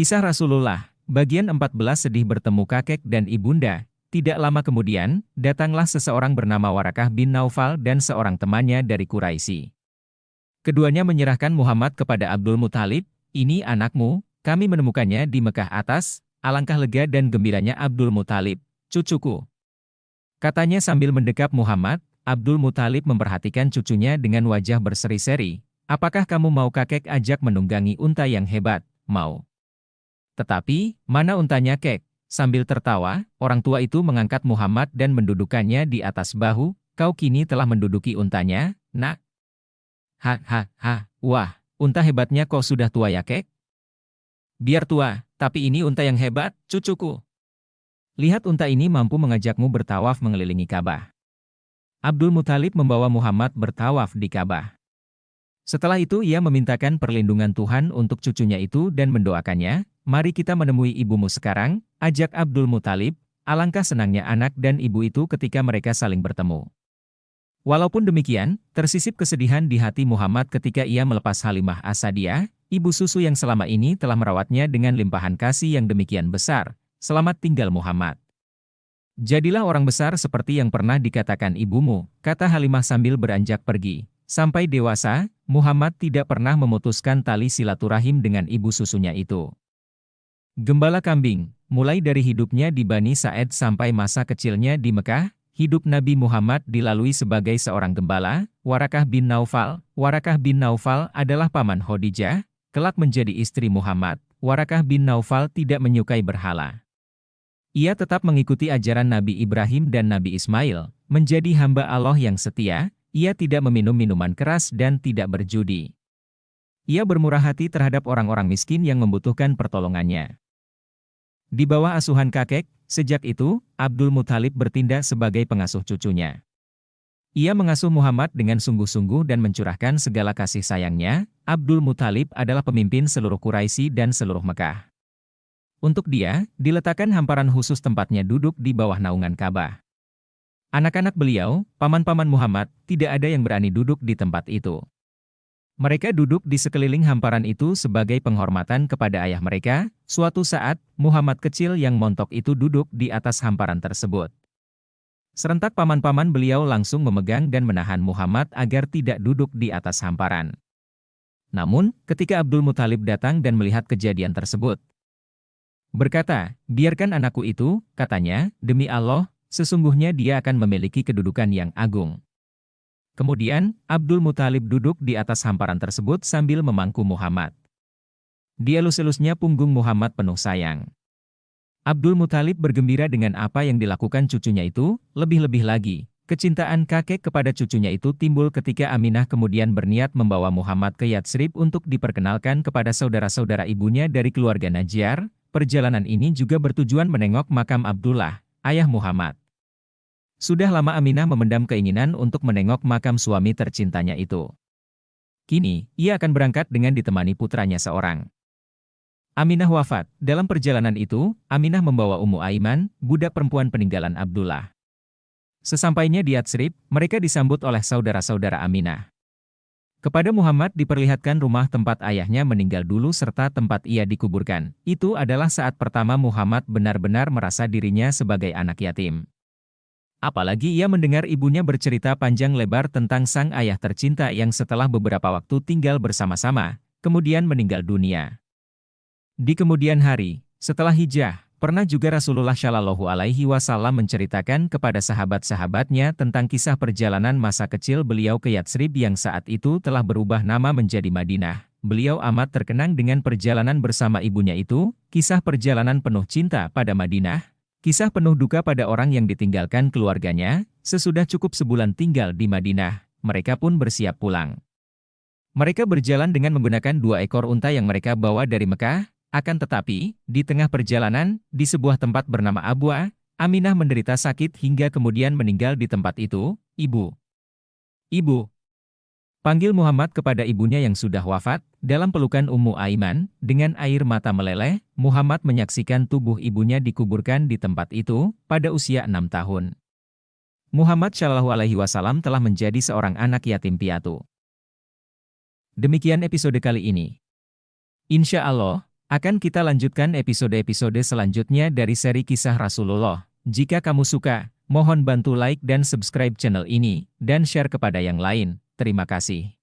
Kisah Rasulullah, bagian 14 sedih bertemu kakek dan ibunda. Tidak lama kemudian, datanglah seseorang bernama Warakah bin Naufal dan seorang temannya dari Quraisy. Keduanya menyerahkan Muhammad kepada Abdul Muthalib, "Ini anakmu, kami menemukannya di Mekah atas." Alangkah lega dan gembiranya Abdul Muthalib, "Cucuku," katanya sambil mendekap Muhammad. Abdul Muthalib memperhatikan cucunya dengan wajah berseri-seri. "Apakah kamu mau kakek ajak menunggangi unta yang hebat?" "Mau." "Tetapi, mana untanya kek?" Sambil tertawa, orang tua itu mengangkat Muhammad dan mendudukannya di atas bahu. "Kau kini telah menduduki untanya, nak." Wah, unta hebatnya kok sudah tua ya kek?" "Biar tua, tapi ini unta yang hebat, cucuku. Lihat unta ini mampu mengajakmu bertawaf mengelilingi Ka'bah." Abdul Muthalib membawa Muhammad bertawaf di Ka'bah. Setelah itu ia memintakan perlindungan Tuhan untuk cucunya itu dan mendoakannya. "Mari kita menemui ibumu sekarang," ajak Abdul Muthalib. Alangkah senangnya anak dan ibu itu ketika mereka saling bertemu. Walaupun demikian, tersisip kesedihan di hati Muhammad ketika ia melepas Halimah As-Sa'diyah, ibu susu yang selama ini telah merawatnya dengan limpahan kasih yang demikian besar. "Selamat tinggal Muhammad. Jadilah orang besar seperti yang pernah dikatakan ibumu," kata Halimah sambil beranjak pergi. Sampai dewasa, Muhammad tidak pernah memutuskan tali silaturahim dengan ibu susunya itu. Gembala kambing, mulai dari hidupnya di Bani Sa'ed sampai masa kecilnya di Mekah, hidup Nabi Muhammad dilalui sebagai seorang gembala. Warakah bin Naufal. Warakah bin Naufal adalah paman Khadijah, kelak menjadi istri Muhammad. Warakah bin Naufal tidak menyukai berhala. Ia tetap mengikuti ajaran Nabi Ibrahim dan Nabi Ismail, menjadi hamba Allah yang setia. Ia tidak meminum minuman keras dan tidak berjudi. Ia bermurah hati terhadap orang-orang miskin yang membutuhkan pertolongannya. Di bawah asuhan kakek, sejak itu, Abdul Muthalib bertindak sebagai pengasuh cucunya. Ia mengasuh Muhammad dengan sungguh-sungguh dan mencurahkan segala kasih sayangnya. Abdul Muthalib adalah pemimpin seluruh Quraisy dan seluruh Mekah. Untuk dia, diletakkan hamparan khusus tempatnya duduk di bawah naungan Ka'bah. Anak-anak beliau, paman-paman Muhammad, tidak ada yang berani duduk di tempat itu. Mereka duduk di sekeliling hamparan itu sebagai penghormatan kepada ayah mereka. Suatu saat, Muhammad kecil yang montok itu duduk di atas hamparan tersebut. Serentak paman-paman beliau langsung memegang dan menahan Muhammad agar tidak duduk di atas hamparan. Namun, ketika Abdul Muthalib datang dan melihat kejadian tersebut, berkata, "Biarkan anakku itu," katanya, "demi Allah, sesungguhnya dia akan memiliki kedudukan yang agung." Kemudian, Abdul Muthalib duduk di atas hamparan tersebut sambil memangku Muhammad. Dielus-elusnya punggung Muhammad penuh sayang. Abdul Muthalib bergembira dengan apa yang dilakukan cucunya itu. Lebih-lebih lagi, kecintaan kakek kepada cucunya itu timbul ketika Aminah kemudian berniat membawa Muhammad ke Yatsrib untuk diperkenalkan kepada saudara-saudara ibunya dari keluarga Najjar. Perjalanan ini juga bertujuan menengok makam Abdullah, ayah Muhammad. Sudah lama Aminah memendam keinginan untuk menengok makam suami tercintanya itu. Kini, ia akan berangkat dengan ditemani putranya seorang. Aminah wafat. Dalam perjalanan itu, Aminah membawa Ummu Aiman, budak perempuan peninggalan Abdullah. Sesampainya di Yatsrib, mereka disambut oleh saudara-saudara Aminah. Kepada Muhammad diperlihatkan rumah tempat ayahnya meninggal dulu serta tempat ia dikuburkan. Itu adalah saat pertama Muhammad benar-benar merasa dirinya sebagai anak yatim. Apalagi ia mendengar ibunya bercerita panjang lebar tentang sang ayah tercinta yang setelah beberapa waktu tinggal bersama-sama, kemudian meninggal dunia. Di kemudian hari, setelah hijrah, pernah juga Rasulullah Shallallahu Alaihi Wasallam menceritakan kepada sahabat-sahabatnya tentang kisah perjalanan masa kecil beliau ke Yatsrib yang saat itu telah berubah nama menjadi Madinah. Beliau amat terkenang dengan perjalanan bersama ibunya itu, kisah perjalanan penuh cinta pada Madinah, kisah penuh duka pada orang yang ditinggalkan keluarganya. Sesudah cukup sebulan tinggal di Madinah, mereka pun bersiap pulang. Mereka berjalan dengan menggunakan 2 ekor unta yang mereka bawa dari Mekah. Akan tetapi, di tengah perjalanan, di sebuah tempat bernama Abwa, Aminah menderita sakit hingga kemudian meninggal di tempat itu. "Ibu! Ibu!" panggil Muhammad kepada ibunya yang sudah wafat. Dalam pelukan Ummu Aiman, dengan air mata meleleh, Muhammad menyaksikan tubuh ibunya dikuburkan di tempat itu, pada usia 6 tahun. Muhammad Shallallahu Alaihi Wasallam telah menjadi seorang anak yatim piatu. Demikian episode kali ini. Insya Allah, Akan kita lanjutkan episode-episode selanjutnya dari seri kisah Rasulullah. Jika kamu suka, mohon bantu like dan subscribe channel ini, dan share kepada yang lain. Terima kasih.